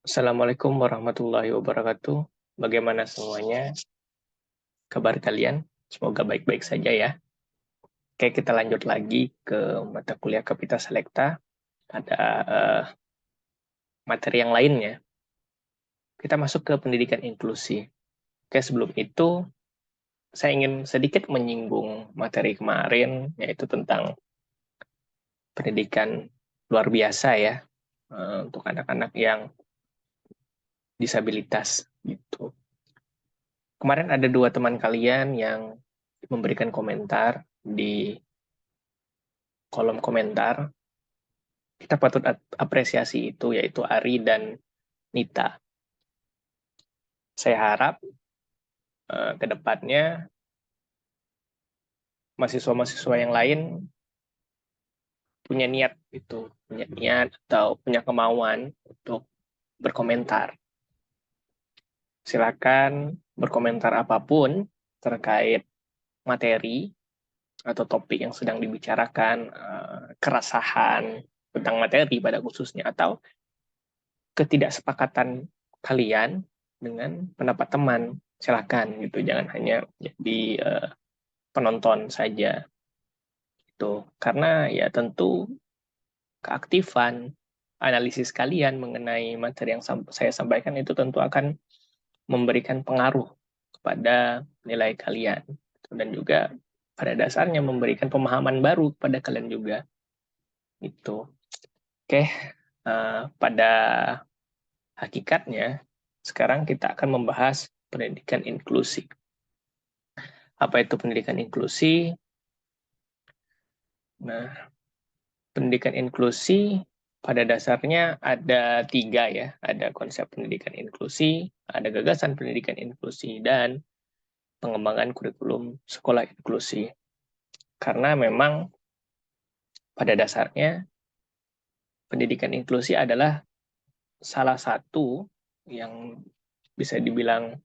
Assalamualaikum warahmatullahi wabarakatuh. Bagaimana semuanya? Kabar kalian? Semoga baik-baik saja ya. Oke, kita lanjut lagi ke mata kuliah Kapita Selekta. Ada materi yang lainnya. Kita masuk ke pendidikan inklusi. Oke, sebelum itu saya ingin sedikit menyinggung materi kemarin, yaitu tentang pendidikan luar biasa ya, untuk anak-anak yang disabilitas gitu. Kemarin ada dua teman kalian yang memberikan komentar di kolom komentar. Kita patut apresiasi itu, yaitu Ari dan Nita. Saya harap ke depannya mahasiswa-mahasiswa yang lain punya niat itu, punya niat atau punya kemauan untuk berkomentar. Silakan berkomentar apapun terkait materi atau topik yang sedang dibicarakan, keresahan tentang materi pada khususnya, atau ketidaksepakatan kalian dengan pendapat teman. Silakan gitu, jangan hanya jadi penonton saja gitu. Karena ya tentu keaktifan analisis kalian mengenai materi yang saya sampaikan itu tentu akan memberikan pengaruh kepada nilai kalian, dan juga pada dasarnya memberikan pemahaman baru kepada kalian juga. Itu. Oke, pada hakikatnya sekarang kita akan membahas pendidikan inklusi. Apa itu pendidikan inklusi? Nah, pendidikan inklusi pada dasarnya ada tiga ya. Ada konsep pendidikan inklusi, ada gagasan pendidikan inklusi, dan pengembangan kurikulum sekolah inklusi. Karena memang pada dasarnya pendidikan inklusi adalah salah satu yang bisa dibilang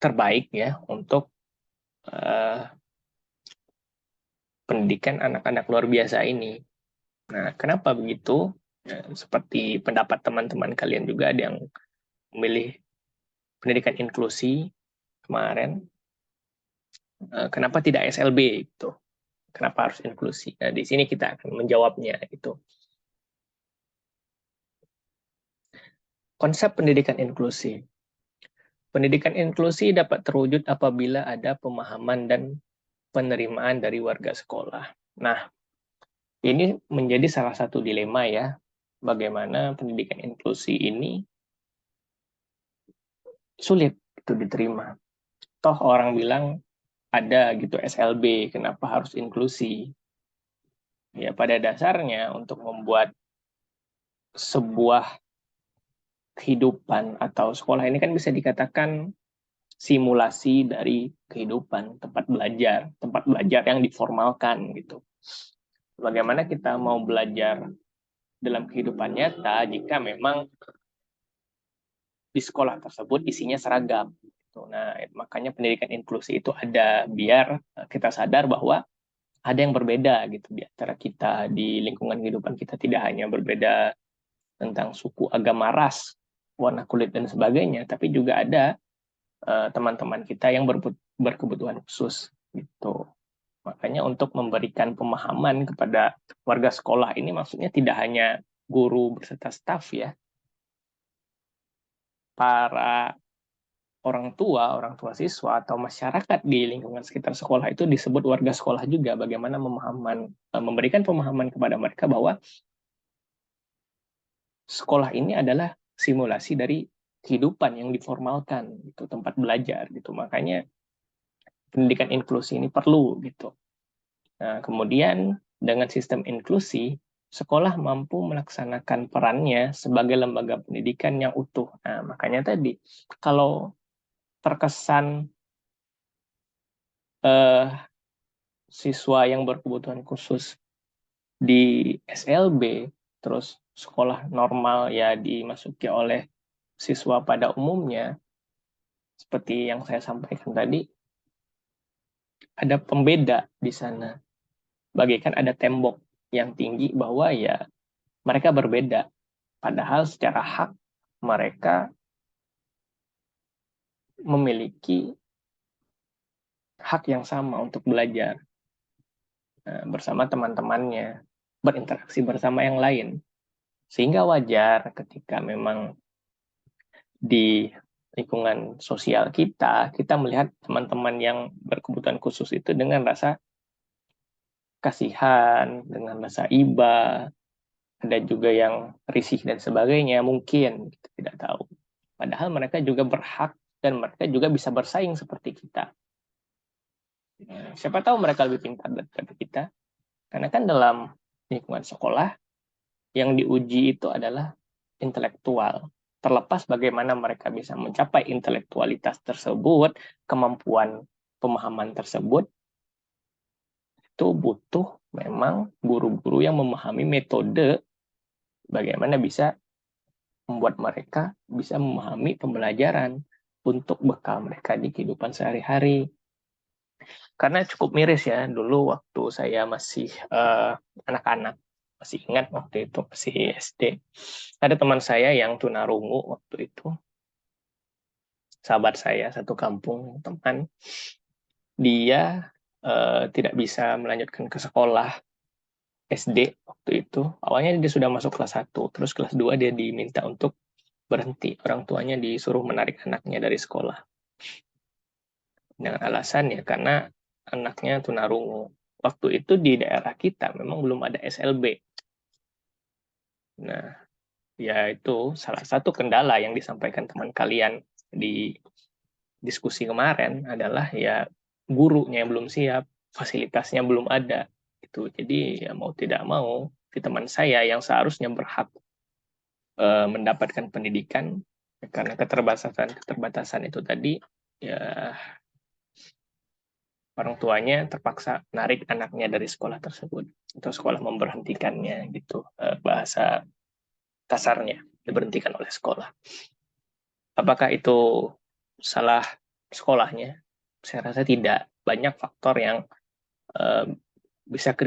terbaik ya untuk pendidikan anak-anak luar biasa ini. Nah, kenapa begitu? Nah, seperti pendapat teman-teman kalian juga ada yang memilih pendidikan inklusi kemarin. Kenapa tidak SLB gitu? Kenapa harus inklusi? Nah, di sini kita akan menjawabnya itu. Konsep pendidikan inklusi. Pendidikan inklusi dapat terwujud apabila ada pemahaman dan penerimaan dari warga sekolah. Nah, ini menjadi salah satu dilema ya, bagaimana pendidikan inklusi ini sulit itu diterima. Toh orang bilang ada gitu SLB, kenapa harus inklusi? Ya pada dasarnya untuk membuat sebuah kehidupan atau sekolah ini kan bisa dikatakan simulasi dari kehidupan, tempat belajar yang diformalkan gitu. Bagaimana kita mau belajar dalam kehidupan nyata jika memang di sekolah tersebut isinya seragam. Nah, makanya pendidikan inklusi itu ada biar kita sadar bahwa ada yang berbeda gitu di antara kita, di lingkungan kehidupan kita tidak hanya berbeda tentang suku, agama, ras, warna kulit dan sebagainya, tapi juga ada teman-teman kita yang berkebutuhan khusus gitu. Makanya untuk memberikan pemahaman kepada warga sekolah ini maksudnya tidak hanya guru beserta staf ya, para orang tua siswa atau masyarakat di lingkungan sekitar sekolah itu disebut warga sekolah juga. Bagaimana memberikan pemahaman kepada mereka bahwa sekolah ini adalah simulasi dari kehidupan yang diformalkan, gitu, tempat belajar, gitu. Makanya pendidikan inklusi ini perlu, gitu. Nah, kemudian dengan sistem inklusi, sekolah mampu melaksanakan perannya sebagai lembaga pendidikan yang utuh. Nah, makanya tadi, kalau terkesan eh, siswa yang berkebutuhan khusus di SLB, terus sekolah normal ya dimasuki oleh siswa pada umumnya, seperti yang saya sampaikan tadi, ada pembeda di sana. Bagaikan ada tembok yang tinggi bahwa ya mereka berbeda. Padahal secara hak mereka memiliki hak yang sama untuk belajar bersama teman-temannya, berinteraksi bersama yang lain. Sehingga wajar ketika memang di lingkungan sosial kita melihat teman-teman yang berkebutuhan khusus itu dengan rasa kasihan, dengan rasa iba, ada juga yang risih dan sebagainya, mungkin kita tidak tahu. Padahal mereka juga berhak dan mereka juga bisa bersaing seperti kita. Siapa tahu mereka lebih pintar daripada kita, karena kan dalam lingkungan sekolah yang diuji itu adalah intelektual. Terlepas bagaimana mereka bisa mencapai intelektualitas tersebut, kemampuan pemahaman tersebut, itu butuh memang guru-guru yang memahami metode bagaimana bisa membuat mereka bisa memahami pembelajaran untuk bekal mereka di kehidupan sehari-hari. Karena cukup miris ya, dulu waktu saya masih anak-anak, masih ingat waktu itu, masih SD. Ada teman saya yang tunarungu waktu itu, sahabat saya, satu kampung, teman. Dia tidak bisa melanjutkan ke sekolah SD waktu itu. Awalnya dia sudah masuk kelas 1, terus kelas 2 dia diminta untuk berhenti. Orang tuanya disuruh menarik anaknya dari sekolah. Dengan alasan ya karena anaknya tunarungu. Waktu itu di daerah kita memang belum ada SLB. Nah, ya itu salah satu kendala yang disampaikan teman kalian di diskusi kemarin adalah ya gurunya yang belum siap, fasilitasnya belum ada. Gitu. Jadi ya mau tidak mau, si teman saya yang seharusnya berhak mendapatkan pendidikan karena keterbatasan itu tadi ya orang tuanya terpaksa narik anaknya dari sekolah tersebut atau sekolah memberhentikannya gitu, bahasa kasarnya diberhentikan oleh sekolah. Apakah itu salah sekolahnya? Saya rasa tidak. Banyak faktor yang bisa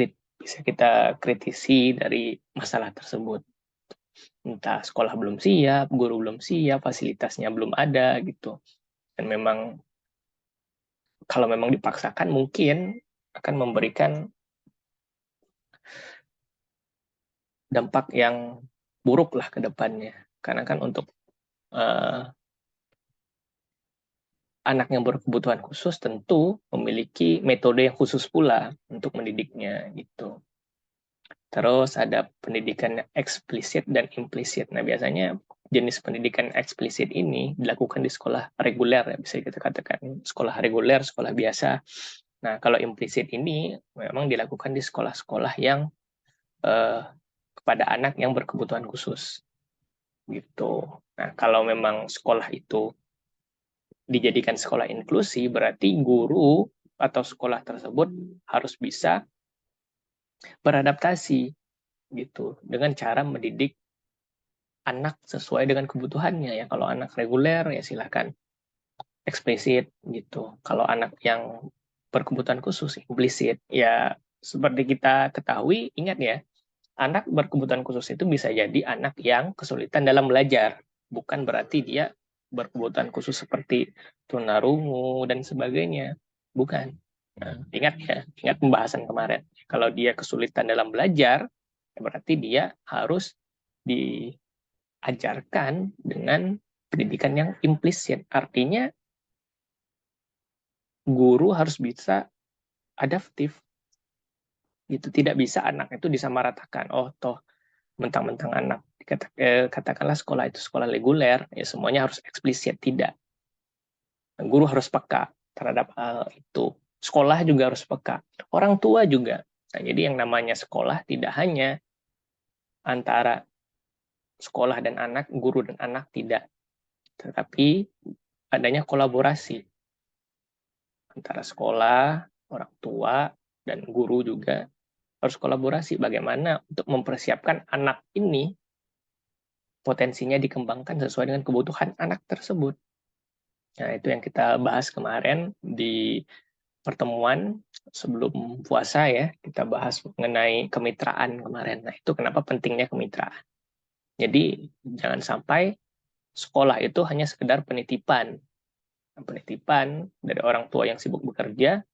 kita kritisi dari masalah tersebut. Entah sekolah belum siap, guru belum siap, fasilitasnya belum ada gitu. Dan memang kalau memang dipaksakan mungkin akan memberikan dampak yang buruk lah ke depannya. Karena kan untuk anak yang berkebutuhan khusus tentu memiliki metode yang khusus pula untuk mendidiknya gitu. Terus ada pendidikan eksplisit dan implisit. Nah, biasanya jenis pendidikan eksplisit ini dilakukan di sekolah reguler, ya, bisa kita katakan sekolah reguler, sekolah biasa. Nah, kalau implisit ini memang dilakukan di sekolah-sekolah yang kepada anak yang berkebutuhan khusus. Gitu. Nah, kalau memang sekolah itu dijadikan sekolah inklusi, berarti guru atau sekolah tersebut harus bisa beradaptasi gitu dengan cara mendidik anak sesuai dengan kebutuhannya ya. Kalau anak reguler ya silakan eksplisit gitu. Kalau anak yang berkebutuhan khusus implisit ya seperti kita ketahui, ingat ya, anak berkebutuhan khusus itu bisa jadi anak yang kesulitan dalam belajar. Bukan berarti dia berkebutuhan khusus seperti tunarungu dan sebagainya. Bukan. Nah, ingat ya, ingat pembahasan kemarin. Kalau dia kesulitan dalam belajar, berarti dia harus diajarkan dengan pendidikan yang implisit. Artinya guru harus bisa adaptif. Gitu. Tidak bisa anak itu disamaratakan. Oh, toh mentang-mentang anak katakanlah sekolah itu sekolah reguler, ya semuanya harus eksplisit. Tidak. Guru harus peka terhadap hal itu. Sekolah juga harus peka. Orang tua juga. Nah, jadi yang namanya sekolah tidak hanya antara sekolah dan anak, guru dan anak, tidak. Tetapi adanya kolaborasi antara sekolah, orang tua, dan guru juga harus kolaborasi bagaimana untuk mempersiapkan anak ini potensinya dikembangkan sesuai dengan kebutuhan anak tersebut. Nah, itu yang kita bahas kemarin di pertemuan sebelum puasa ya, kita bahas mengenai kemitraan kemarin. Nah, itu kenapa pentingnya kemitraan. Jadi jangan sampai sekolah itu hanya sekedar penitipan dari orang tua yang sibuk bekerja,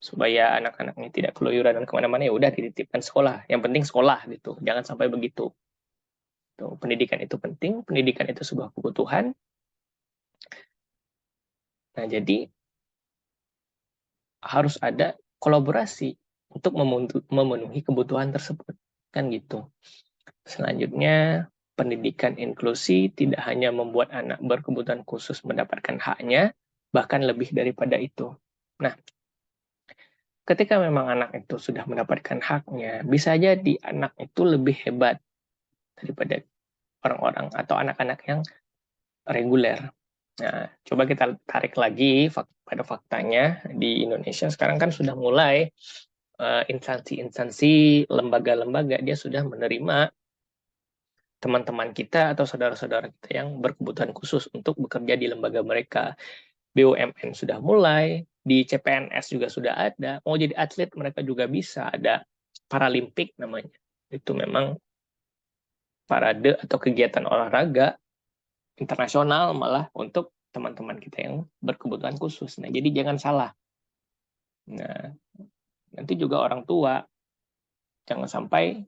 supaya anak-anaknya tidak keluyuran dan kemana-mana, ya udah dititipkan sekolah. Yang penting sekolah gitu. Jangan sampai begitu. Tuh, pendidikan itu penting, pendidikan itu sebuah kebutuhan. Nah, jadi harus ada kolaborasi untuk memenuhi kebutuhan tersebut. Kan gitu. Selanjutnya, pendidikan inklusi tidak hanya membuat anak berkebutuhan khusus mendapatkan haknya, bahkan lebih daripada itu. Nah, ketika memang anak itu sudah mendapatkan haknya, bisa jadi anak itu lebih hebat daripada orang-orang atau anak-anak yang reguler. Nah, coba kita tarik lagi pada faktanya, di Indonesia sekarang kan sudah mulai instansi-instansi, lembaga-lembaga, dia sudah menerima teman-teman kita atau saudara-saudara kita yang berkebutuhan khusus untuk bekerja di lembaga mereka. BUMN sudah mulai, di CPNS juga sudah ada, mau jadi atlet mereka juga bisa, ada Paralimpik namanya. Itu memang parade atau kegiatan olahraga internasional malah untuk teman-teman kita yang berkebutuhan khusus. Nah, jadi jangan salah. Nah, nanti juga orang tua jangan sampai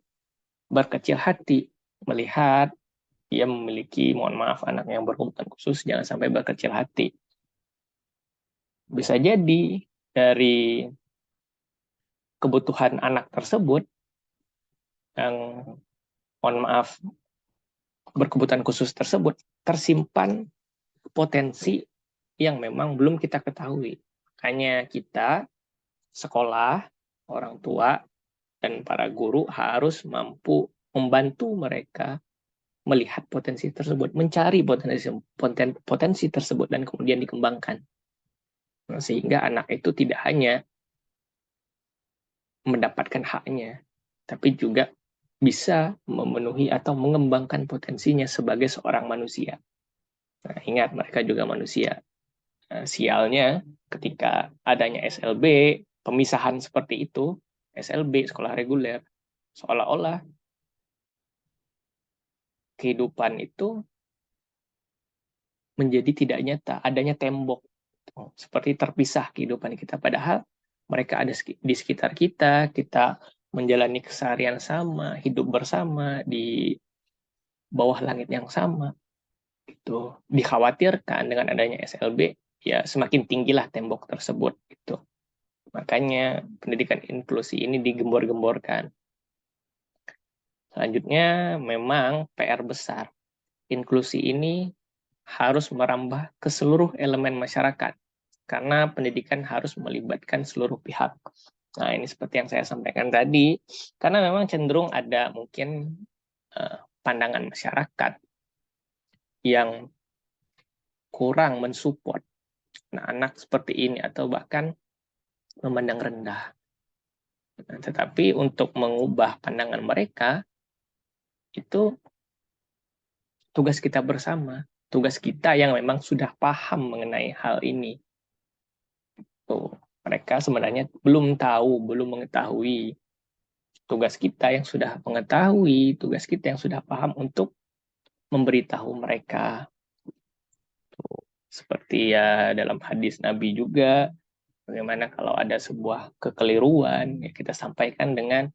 berkecil hati melihat dia memiliki, mohon maaf, anak yang berkebutuhan khusus, jangan sampai berkecil hati. Bisa jadi dari kebutuhan anak tersebut yang, mohon maaf, berkebutuhan khusus tersebut tersimpan potensi yang memang belum kita ketahui. Makanya kita, sekolah, orang tua, dan para guru harus mampu membantu mereka melihat potensi tersebut, mencari potensi tersebut, dan kemudian dikembangkan. Sehingga anak itu tidak hanya mendapatkan haknya, tapi juga bisa memenuhi atau mengembangkan potensinya sebagai seorang manusia. Nah, ingat, mereka juga manusia. Nah, sialnya ketika adanya SLB, pemisahan seperti itu, SLB, sekolah reguler, seolah-olah kehidupan itu menjadi tidak nyata, adanya tembok. Seperti terpisah kehidupan kita. Padahal mereka ada di sekitar kita, kita menjalani keseharian sama, hidup bersama, di bawah langit yang sama. Gitu. Dikhawatirkan dengan adanya SLB, ya semakin tinggilah tembok tersebut. Gitu. Makanya pendidikan inklusi ini digembor-gemborkan. Selanjutnya, memang PR besar. Inklusi ini harus merambah ke seluruh elemen masyarakat, karena pendidikan harus melibatkan seluruh pihak. Nah, ini seperti yang saya sampaikan tadi, karena memang cenderung ada mungkin pandangan masyarakat yang kurang mensupport anak seperti ini, atau bahkan memandang rendah. Nah, tetapi untuk mengubah pandangan mereka, itu tugas kita bersama, tugas kita yang memang sudah paham mengenai hal ini. Tuh, mereka sebenarnya belum tahu, belum mengetahui. Tugas kita yang sudah mengetahui, tugas kita yang sudah paham untuk memberitahu mereka. Tuh, seperti ya dalam hadis Nabi juga, bagaimana kalau ada sebuah kekeliruan, ya kita sampaikan dengan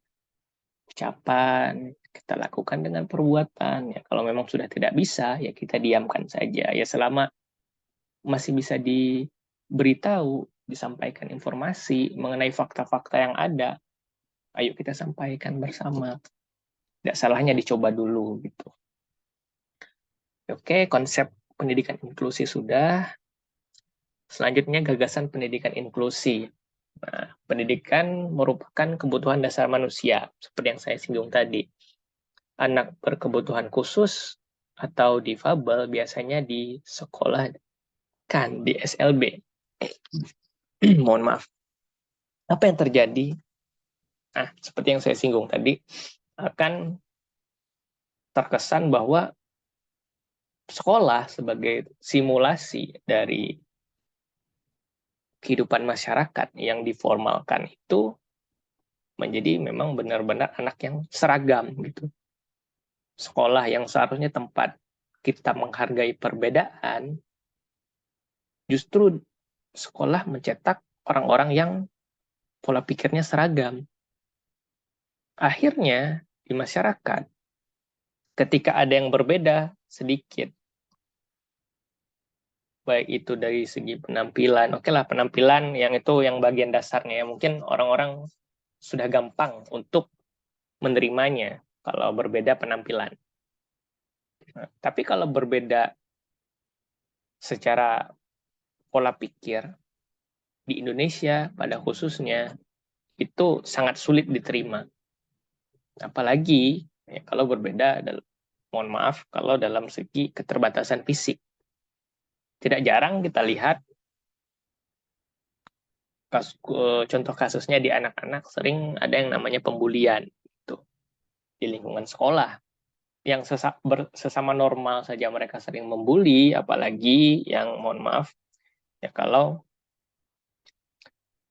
ucapan, kita lakukan dengan perbuatan. Ya, kalau memang sudah tidak bisa, ya kita diamkan saja. Ya selama masih bisa diberitahu, disampaikan informasi mengenai fakta-fakta yang ada, ayo kita sampaikan bersama. Tidak salahnya dicoba dulu gitu. Oke, konsep pendidikan inklusi sudah. Selanjutnya gagasan pendidikan inklusi. Nah, pendidikan merupakan kebutuhan dasar manusia, seperti yang saya singgung tadi. Anak berkebutuhan khusus atau difabel biasanya disekolahkan di SLB. Mohon maaf. Apa yang terjadi? Nah, seperti yang saya singgung tadi, akan terkesan bahwa sekolah sebagai simulasi dari kehidupan masyarakat yang diformalkan itu menjadi memang benar-benar anak yang seragam gitu. sekolah yang seharusnya tempat kita menghargai perbedaan, justru sekolah mencetak orang-orang yang pola pikirnya seragam. Akhirnya, di masyarakat, ketika ada yang berbeda sedikit, baik itu dari segi penampilan, oke lah penampilan yang itu yang bagian dasarnya, mungkin orang-orang sudah gampang untuk menerimanya kalau berbeda penampilan. Nah, tapi kalau berbeda secara pola pikir, di Indonesia pada khususnya, itu sangat sulit diterima. Apalagi ya, kalau berbeda, mohon maaf, kalau dalam segi keterbatasan fisik. Tidak jarang kita lihat contoh kasusnya di anak-anak sering ada yang namanya pembulian gitu, di lingkungan sekolah. Yang sesama normal saja mereka sering membuli, apalagi yang mohon maaf ya kalau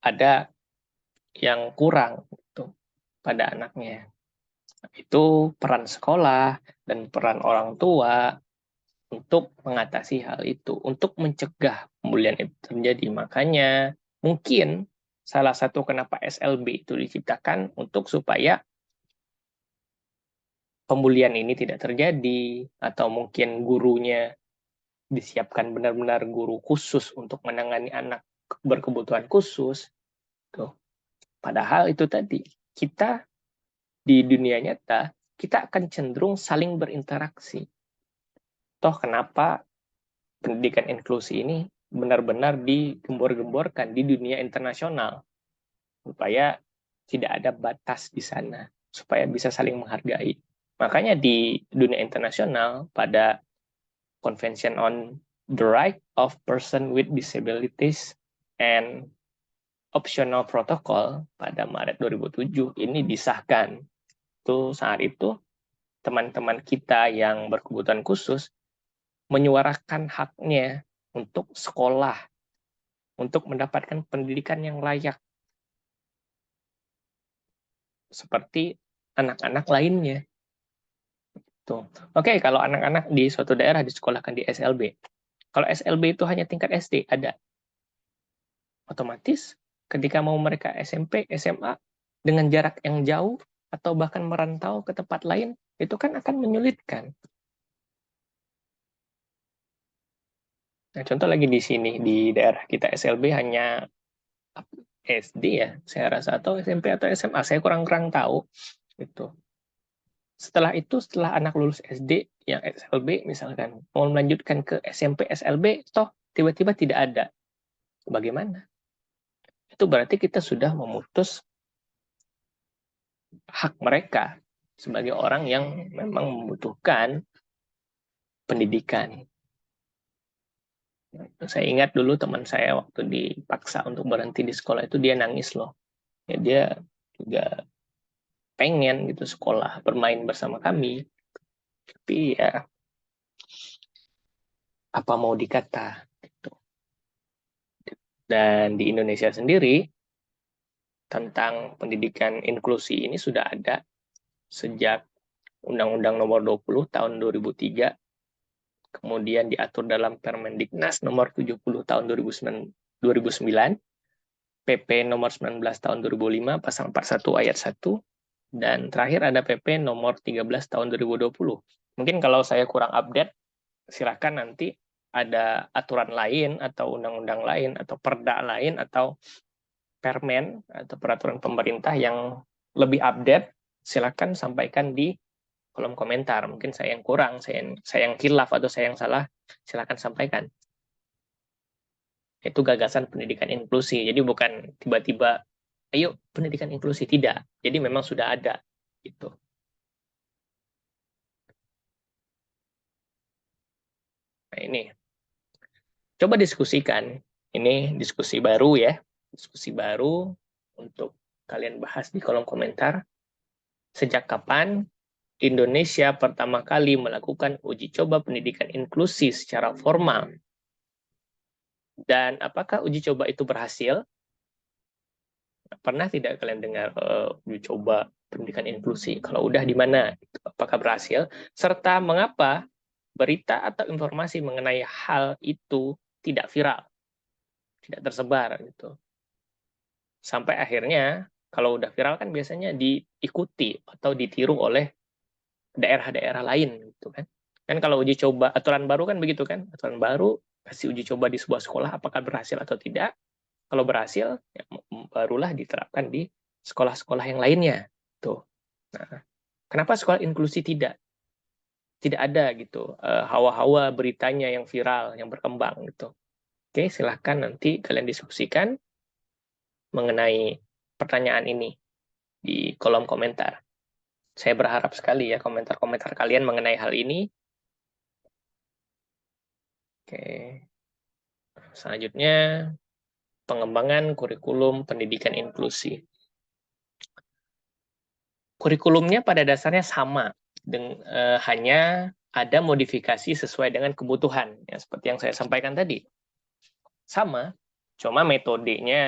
ada yang kurang gitu pada anaknya. Itu peran sekolah dan peran orang tua untuk mengatasi hal itu, untuk mencegah pembulian itu terjadi. Makanya mungkin salah satu kenapa SLB itu diciptakan untuk supaya pembulian ini tidak terjadi, atau mungkin gurunya disiapkan benar-benar guru khusus untuk menangani anak berkebutuhan khusus. Tuh. Padahal itu tadi, kita di dunia nyata, kita akan cenderung saling berinteraksi. Toh kenapa pendidikan inklusi ini benar-benar digembor-gemborkan di dunia internasional, supaya tidak ada batas di sana, supaya bisa saling menghargai. Makanya di dunia internasional, pada Convention on the Right of Person with Disabilities and Optional Protocol pada Maret 2007 ini disahkan. Saat itu teman-teman kita yang berkebutuhan khusus menyuarakan haknya untuk sekolah, untuk mendapatkan pendidikan yang layak seperti anak-anak lainnya. Oke, kalau anak-anak di suatu daerah disekolahkan di SLB, kalau SLB itu hanya tingkat SD, ada. Otomatis ketika mau mereka SMP, SMA, dengan jarak yang jauh, atau bahkan merantau ke tempat lain, itu kan akan menyulitkan. Nah, contoh lagi di sini, di daerah kita SLB hanya SD ya, saya rasa, atau SMP atau SMA, saya kurang tahu. Itu. Setelah itu, setelah anak lulus SD yang SLB misalkan, mau melanjutkan ke SMP SLB, toh tiba-tiba tidak ada. Bagaimana? Itu berarti kita sudah memutus hak mereka sebagai orang yang memang membutuhkan pendidikan. Saya ingat dulu teman saya waktu dipaksa untuk berhenti di sekolah itu, dia nangis loh. Ya, dia juga pengen gitu sekolah, bermain bersama kami. Tapi ya apa mau dikata gitu. Dan di Indonesia sendiri tentang pendidikan inklusi ini sudah ada sejak Undang-Undang Nomor 20 tahun 2003, kemudian diatur dalam Permendiknas Nomor 70 tahun 2009, PP Nomor 19 tahun 2005 Pasal 41 Ayat 1, dan terakhir ada PP Nomor 13 tahun 2020. Mungkin kalau saya kurang update, silakan nanti ada aturan lain atau undang-undang lain atau perda lain atau permen atau peraturan pemerintah yang lebih update, silakan sampaikan di kolom komentar. Mungkin saya yang kurang, saya yang khilaf atau saya yang salah, silakan sampaikan. Itu gagasan pendidikan inklusi. Jadi bukan tiba-tiba, ayo pendidikan inklusi, tidak. Jadi memang sudah ada. Gitu. Nah ini, coba diskusikan. Ini diskusi baru ya. Diskusi baru untuk kalian bahas di kolom komentar. Sejak kapan Indonesia pertama kali melakukan uji coba pendidikan inklusi secara formal? Dan apakah uji coba itu berhasil? Pernah tidak kalian dengar uji coba pendidikan inklusi? Kalau udah, di mana? Apakah berhasil? Serta mengapa berita atau informasi mengenai hal itu tidak viral, tidak tersebar gitu. Sampai akhirnya kalau udah viral kan biasanya diikuti atau ditiru oleh daerah-daerah lain gitu kan. Kan kalau uji coba aturan baru kan begitu kan. Aturan baru kasih uji coba di sebuah sekolah apakah berhasil atau tidak. Kalau berhasil ya, barulah diterapkan di sekolah-sekolah yang lainnya. Tuh. Nah, kenapa sekolah inklusi tidak? Tidak ada gitu hawa-hawa beritanya yang viral, yang berkembang gitu. Oke, silahkan nanti kalian diskusikan mengenai pertanyaan ini di kolom komentar. Saya berharap sekali ya komentar-komentar kalian mengenai hal ini. Oke. Selanjutnya, pengembangan kurikulum pendidikan inklusi. Kurikulumnya pada dasarnya sama, hanya ada modifikasi sesuai dengan kebutuhan, ya, seperti yang saya sampaikan tadi. Sama, cuma metodenya,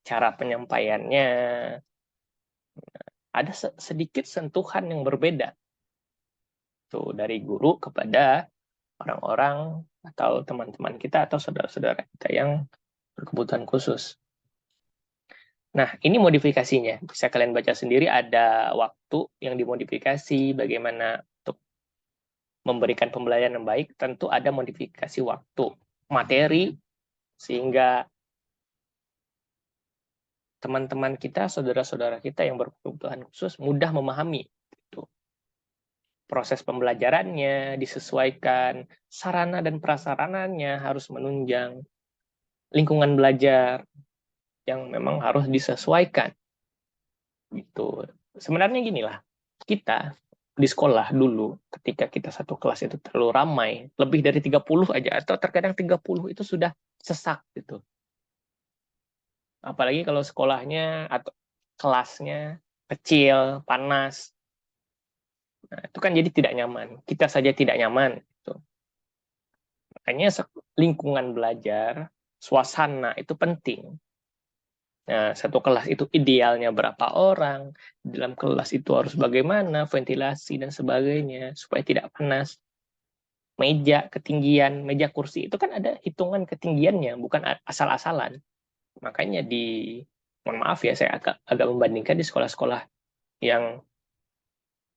cara penyampaiannya, ada sedikit sentuhan yang berbeda. Tuh, dari guru kepada orang-orang atau teman-teman kita atau saudara-saudara kita yang berkebutuhan khusus. Nah, ini modifikasinya. Bisa kalian baca sendiri, ada waktu yang dimodifikasi, bagaimana untuk memberikan pembelajaran yang baik, tentu ada modifikasi waktu. Materi, sehingga teman-teman kita, saudara-saudara kita yang berkebutuhan khusus mudah memahami. Gitu. Proses pembelajarannya disesuaikan, sarana dan prasarananya harus menunjang, lingkungan belajar yang memang harus disesuaikan. Gitu. Sebenarnya ginilah, kita di sekolah dulu, ketika kita satu kelas itu terlalu ramai, lebih dari 30 aja, atau terkadang 30 itu sudah sesak gitu. Apalagi kalau sekolahnya atau kelasnya kecil, panas. Nah, itu kan jadi tidak nyaman. Kita saja tidak nyaman. Gitu. Makanya lingkungan belajar, suasana itu penting. Nah, satu kelas itu idealnya berapa orang, dalam kelas itu harus bagaimana, ventilasi dan sebagainya, supaya tidak panas. Meja, ketinggian, meja kursi, itu kan ada hitungan ketinggiannya, bukan asal-asalan. Makanya mohon maaf ya, saya agak membandingkan di sekolah-sekolah yang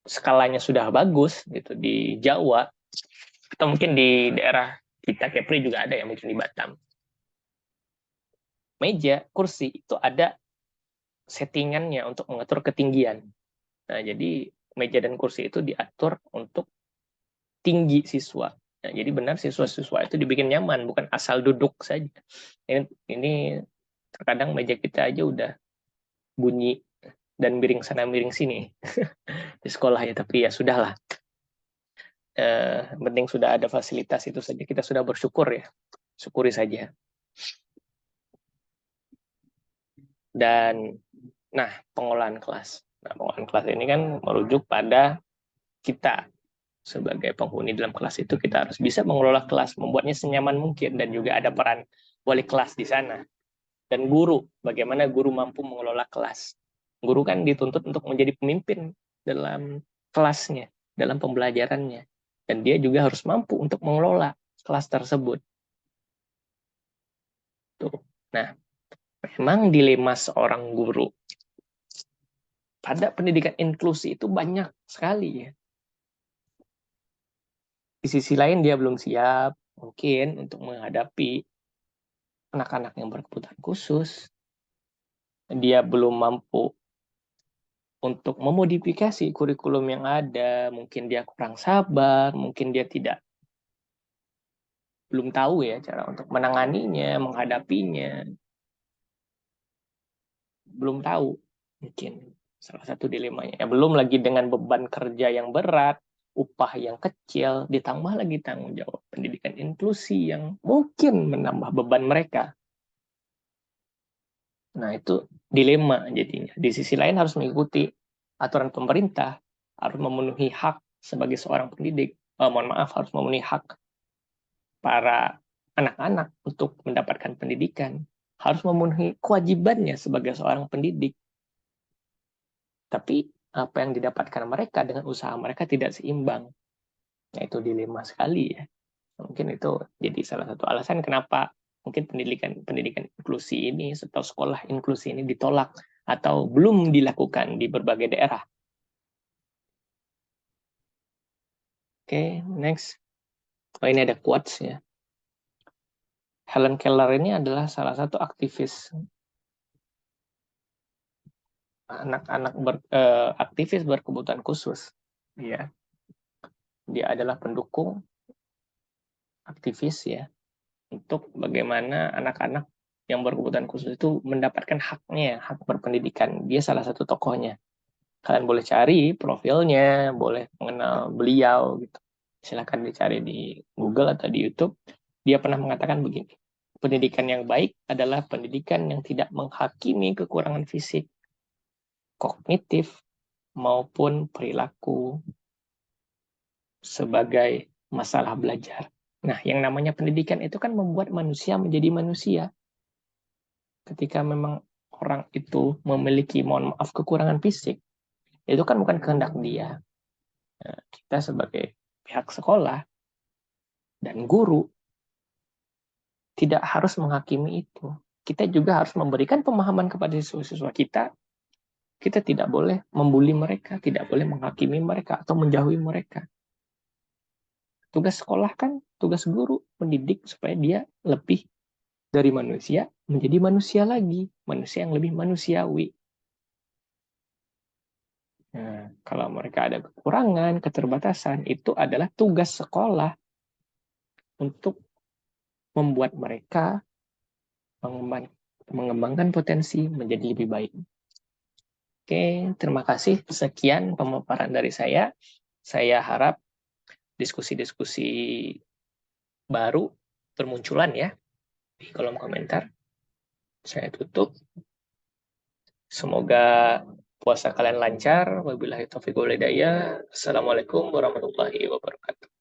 skalanya sudah bagus, gitu, di Jawa, atau mungkin di daerah kita, Kepri juga ada ya, mungkin di Batam. Meja, kursi, itu ada settingannya untuk mengatur ketinggian. Nah, jadi meja dan kursi itu diatur untuk tinggi siswa. Nah, jadi benar siswa-siswa itu dibikin nyaman, bukan asal duduk saja. Ini terkadang meja kita aja udah bunyi dan miring sana miring sini di sekolah ya, tapi ya sudahlah. Penting sudah ada fasilitas itu saja, kita sudah bersyukur ya, syukuri saja. Dan nah, pengolahan kelas. Nah, pengolahan kelas ini kan merujuk pada kita sebagai penghuni dalam kelas itu, kita harus bisa mengelola kelas, membuatnya senyaman mungkin, dan juga ada peran wali kelas di sana. Dan guru, bagaimana guru mampu mengelola kelas. Guru kan dituntut untuk menjadi pemimpin dalam kelasnya, dalam pembelajarannya. Dan dia juga harus mampu untuk mengelola kelas tersebut. Tuh. Nah, memang dilema seorang guru pada pendidikan inklusi itu banyak sekali ya. Di sisi lain dia belum siap mungkin untuk menghadapi anak-anak yang berkebutuhan khusus. Dia belum mampu untuk memodifikasi kurikulum yang ada, mungkin dia kurang sabar, mungkin dia belum tahu ya cara untuk menanganinya, menghadapinya. Belum tahu mungkin salah satu dilemanya. Ya, belum lagi dengan beban kerja yang berat, upah yang kecil, ditambah lagi tanggung jawab pendidikan inklusi yang mungkin menambah beban mereka. Nah, itu dilema jadinya. Di sisi lain harus mengikuti aturan pemerintah, harus memenuhi hak sebagai seorang pendidik. Mohon maaf, harus memenuhi hak para anak-anak untuk mendapatkan pendidikan. Harus memenuhi kewajibannya sebagai seorang pendidik. Tapi apa yang didapatkan mereka dengan usaha mereka tidak seimbang. Nah, itu dilema sekali ya. Mungkin itu jadi salah satu alasan kenapa mungkin pendidikan inklusi ini atau sekolah inklusi ini ditolak atau belum dilakukan di berbagai daerah. Oke, next. Oh, ini ada quotes ya. Helen Keller ini adalah salah satu aktivis anak-anak aktivis berkebutuhan khusus. Ya, dia adalah pendukung aktivis ya untuk bagaimana anak-anak yang berkebutuhan khusus itu mendapatkan haknya, hak berpendidikan. Dia salah satu tokohnya. Kalian boleh cari profilnya, boleh mengenal beliau gitu. Silahkan dicari di Google atau di YouTube. Dia pernah mengatakan begini, pendidikan yang baik adalah pendidikan yang tidak menghakimi kekurangan fisik, kognitif, maupun perilaku sebagai masalah belajar. Nah, yang namanya pendidikan itu kan membuat manusia menjadi manusia. Ketika memang orang itu memiliki, mohon maaf, kekurangan fisik, itu kan bukan kehendak dia. Nah, kita sebagai pihak sekolah dan guru tidak harus menghakimi itu. Kita juga harus memberikan pemahaman kepada siswa-siswa kita. Kita tidak boleh membuli mereka, tidak boleh menghakimi mereka atau menjauhi mereka. Tugas sekolah kan, tugas guru mendidik supaya dia lebih dari manusia menjadi manusia lagi, manusia yang lebih manusiawi. Nah, kalau mereka ada kekurangan, keterbatasan, itu adalah tugas sekolah untuk membuat mereka mengembangkan potensi menjadi lebih baik. Oke, terima kasih. Sekian pemaparan dari saya. Saya harap diskusi-diskusi baru bermunculan ya di kolom komentar. Saya tutup. Semoga puasa kalian lancar. Wabillahi taufiq wal hidayah. Assalamualaikum warahmatullahi wabarakatuh.